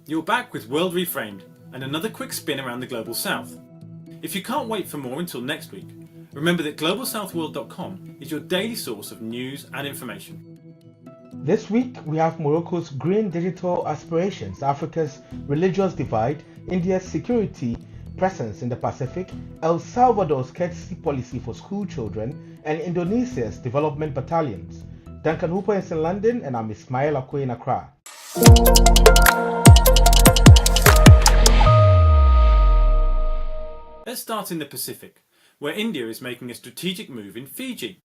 You're back with World Reframed and another quick spin around the Global South. If you can't wait for more until next week, remember that globalsouthworld.com is your daily source of news and information. This week we have Morocco's green digital aspirations, Africa's religious divide, India's security presence in the Pacific, El Salvador's courtesy policy for school children, and Indonesia's development battalions. Duncan Hooper is in London and I'm Ismail in Accra. Let's start in the Pacific, where India is making a strategic move in Fiji.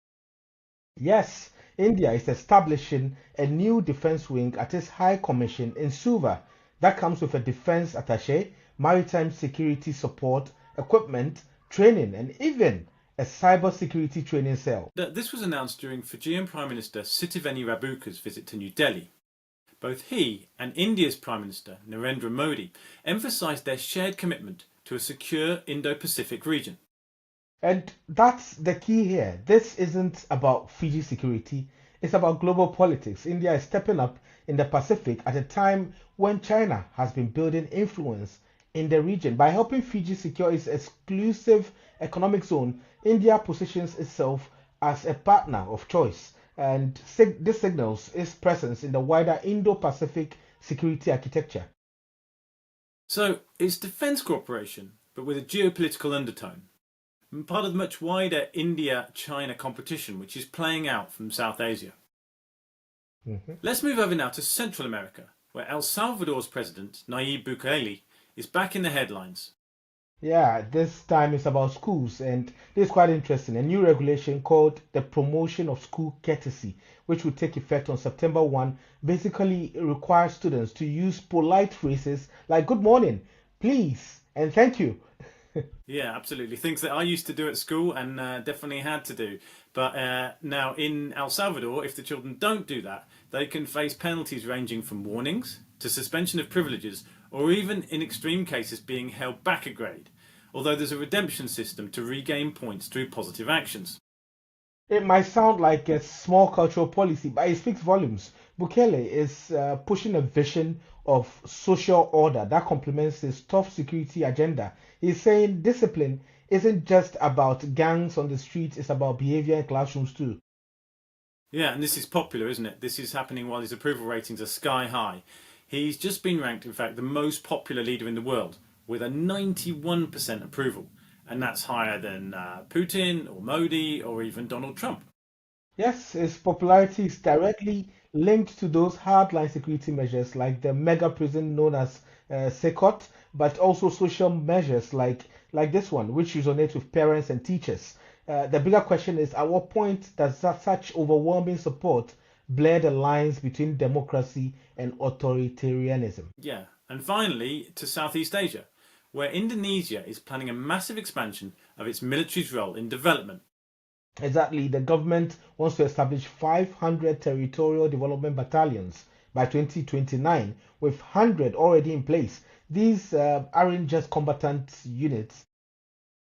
Yes, India is establishing a new defense wing at its High Commission in Suva. That comes with a defense attaché, maritime security support, equipment, training, and even a cyber security training cell. This was announced during Fijian Prime Minister Sitiveni Rabuka's visit to New Delhi. Both he and India's Prime Minister Narendra Modi emphasised their shared commitment to a secure Indo-Pacific region. And that's the key here. This isn't about Fiji security, it's about global politics. India is stepping up in the Pacific at a time when China has been building influence in the region. By helping Fiji secure its exclusive economic zone, India positions itself as a partner of choice, and this signals its presence in the wider Indo-Pacific security architecture. So it's defence cooperation, but with a geopolitical undertone, and part of the much wider India-China competition which is playing out from South Asia. Let's move over now to Central America, where El Salvador's president, Nayib Bukele, is back in the headlines. Yeah, this time it's about schools, and this is quite interesting. A new regulation called the Promotion of School Courtesy, which will take effect on September 1, basically requires students to use polite phrases like good morning, please, and thank you. Yeah, absolutely. Things that I used to do at school and definitely had to do. But now in El Salvador, if the children don't do that, they can face penalties ranging from warnings to suspension of privileges, or even in extreme cases being held back a grade, although there's a redemption system to regain points through positive actions. It might sound like a small cultural policy, but it speaks volumes. Bukele is pushing a vision of social order that complements his tough security agenda. He's saying discipline isn't just about gangs on the streets, it's about behavior in classrooms too. Yeah, and this is popular, isn't it? This is happening while his approval ratings are sky high. He's just been ranked, in fact, the most popular leader in the world, with a 91% approval. And that's higher than Putin or Modi or even Donald Trump. Yes, his popularity is directly linked to those hardline security measures like the mega prison known as Sekot, but also social measures like this one, which resonate with parents and teachers. The bigger question is, at what point does such overwhelming support blur the lines between democracy and authoritarianism? Yeah, and finally to Southeast Asia, where Indonesia is planning a massive expansion of its military's role in development. Exactly, the government wants to establish 500 territorial development battalions by 2029, with 100 already in place. These aren't just combatant units.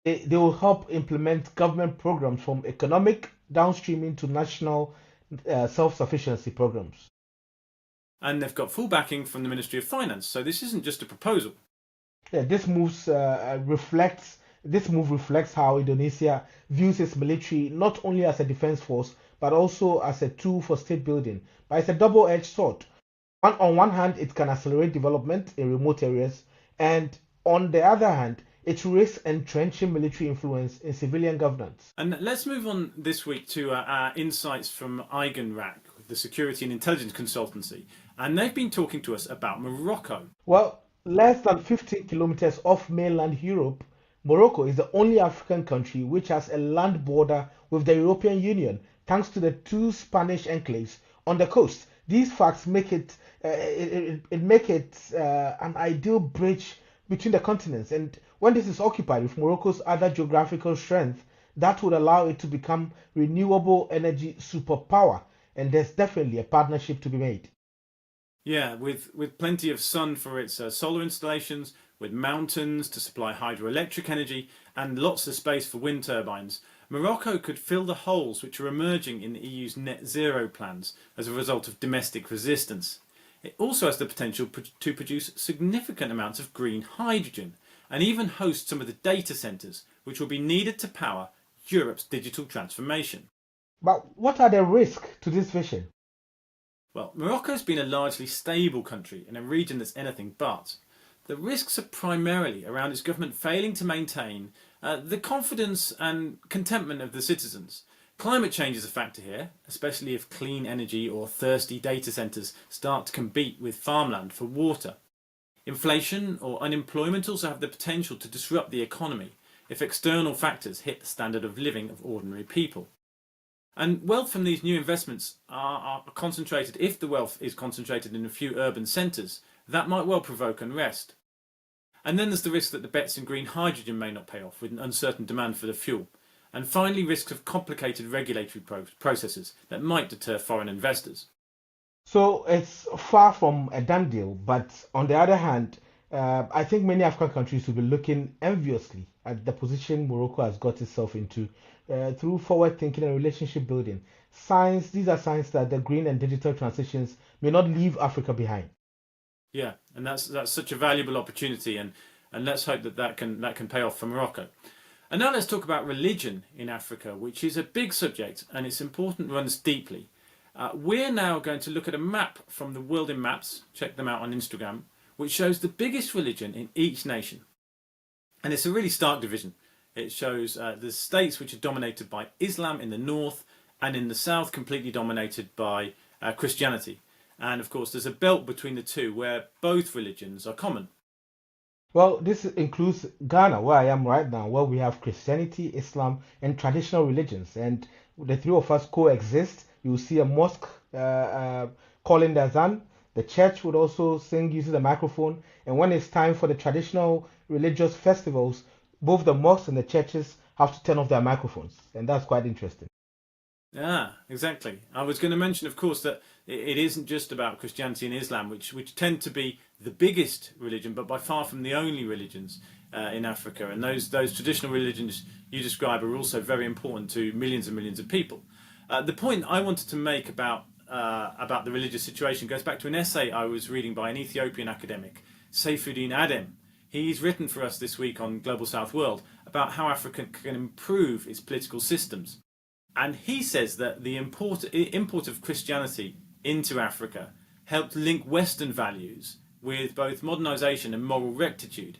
They will help implement government programs from economic downstreaming to national self-sufficiency programs. And they've got full backing from the Ministry of Finance, so this isn't just a proposal. Yeah, this move reflects how Indonesia views its military not only as a defense force but also as a tool for state building. But it's a double-edged sword. On one hand, it can accelerate development in remote areas, and on the other hand, it risks entrenching military influence in civilian governance. And let's move on this week to our insights from Eigenrak, the security and intelligence consultancy, and they've been talking to us about Morocco. Well, less than 50 kilometers off mainland Europe, Morocco is the only African country which has a land border with the European Union, thanks to the two Spanish enclaves on the coast. These facts make it an ideal bridge between the continents, and when this is occupied with Morocco's other geographical strength, that would allow it to become renewable energy superpower, and there's definitely a partnership to be made. Yeah, with plenty of sun for its solar installations, with mountains to supply hydroelectric energy, and lots of space for wind turbines, Morocco could fill the holes which are emerging in the EU's net zero plans as a result of domestic resistance. It also has the potential to produce significant amounts of green hydrogen and even host some of the data centres which will be needed to power Europe's digital transformation. But what are the risks to this vision? Well, Morocco's been a largely stable country in a region that's anything but. The risks are primarily around its government failing to maintain the confidence and contentment of the citizens. Climate change is a factor here, especially if clean energy or thirsty data centres start to compete with farmland for water. Inflation or unemployment also have the potential to disrupt the economy if external factors hit the standard of living of ordinary people. And wealth from these new investments are concentrated, if the wealth is concentrated in a few urban centres, that might well provoke unrest. And then there's the risk that the bets in green hydrogen may not pay off with an uncertain demand for the fuel. And finally, risks of complicated regulatory processes that might deter foreign investors. So it's far from a done deal, but on the other hand, I think many African countries will be looking enviously at the position Morocco has got itself into through forward thinking and relationship building. These are signs that the green and digital transitions may not leave Africa behind. Yeah, and that's such a valuable opportunity, and let's hope that can pay off for Morocco. And now let's talk about religion in Africa, which is a big subject and its importance runs deeply. We're now going to look at a map from the World in Maps, check them out on Instagram, which shows the biggest religion in each nation. And it's a really stark division. It shows the states which are dominated by Islam in the north, and in the south completely dominated by Christianity. And of course there's a belt between the two where both religions are common. Well, this includes Ghana, where I am right now, where we have Christianity, Islam, and traditional religions. And the three of us coexist. You will see a mosque calling the azan. The church would also sing using the microphone. And when it's time for the traditional religious festivals, both the mosques and the churches have to turn off their microphones. And that's quite interesting. Yeah, exactly. I was going to mention, of course, that it isn't just about Christianity and Islam, which tend to be the biggest religion, but by far from the only religions in Africa. And those traditional religions you describe are also very important to millions and millions of people. The point I wanted to make about the religious situation goes back to an essay I was reading by an Ethiopian academic, Saifuddin Adem. He's written for us this week on Global South World about how Africa can improve its political systems. And he says that the import of Christianity into Africa helped link Western values with both modernisation and moral rectitude.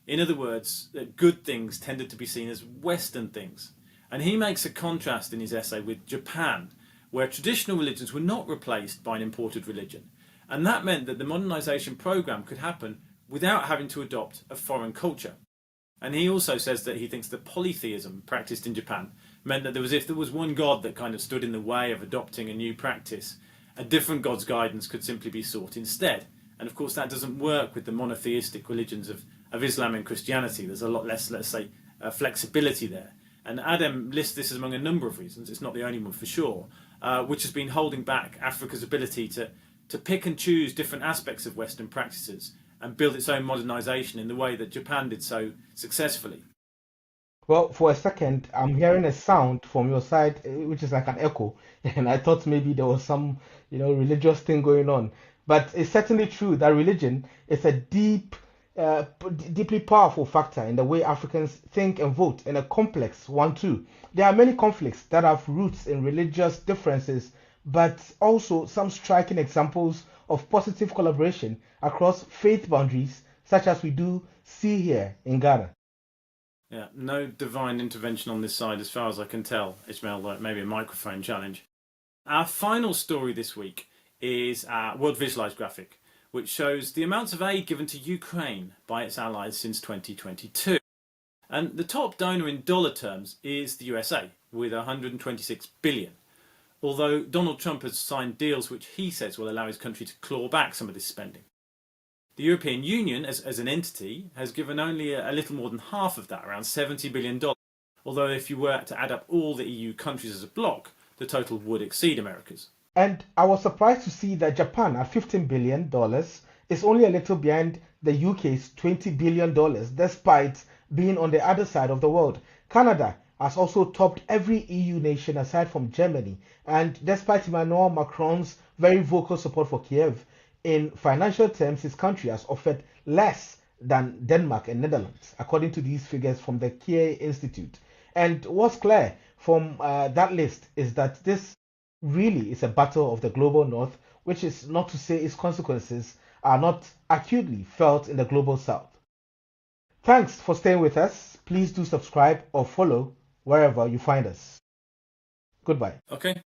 In other words, that good things tended to be seen as Western things. And he makes a contrast in his essay with Japan, where traditional religions were not replaced by an imported religion. And that meant that the modernisation programme could happen without having to adopt a foreign culture. And he also says that he thinks that polytheism practiced in Japan meant that if there was one god that kind of stood in the way of adopting a new practice, a different god's guidance could simply be sought instead. And of course that doesn't work with the monotheistic religions of Islam and Christianity. There's a lot less, let's say, flexibility there. And Adam lists this among a number of reasons, it's not the only one for sure, which has been holding back Africa's ability to pick and choose different aspects of Western practices and build its own modernisation in the way that Japan did so successfully. Well, for a second, I'm hearing a sound from your side, which is like an echo, and I thought maybe there was some, religious thing going on. But it's certainly true that religion is a deeply powerful factor in the way Africans think and vote, and a complex one too. There are many conflicts that have roots in religious differences, but also some striking examples of positive collaboration across faith boundaries, such as we do see here in Ghana. Yeah, no divine intervention on this side as far as I can tell, Ismail, maybe a microphone challenge. Our final story this week is our World Visualised graphic, which shows the amounts of aid given to Ukraine by its allies since 2022. And the top donor in dollar terms is the USA, with 126 billion. Although Donald Trump has signed deals which he says will allow his country to claw back some of this spending. The European Union, as an entity, has given only a little more than half of that, around $70 billion. Although if you were to add up all the EU countries as a bloc, the total would exceed America's. And I was surprised to see that Japan at $15 billion is only a little behind the UK's $20 billion, despite being on the other side of the world. Canada has also topped every EU nation aside from Germany, and despite Emmanuel Macron's very vocal support for Kiev, In financial terms, his country has offered less than Denmark and Netherlands, according to these figures from the Kier Institute. And what's clear from that list is that this really is a battle of the global north, which is not to say its consequences are not acutely felt in the global south. Thanks for staying with us. Please do subscribe or follow wherever you find us. Goodbye. Okay.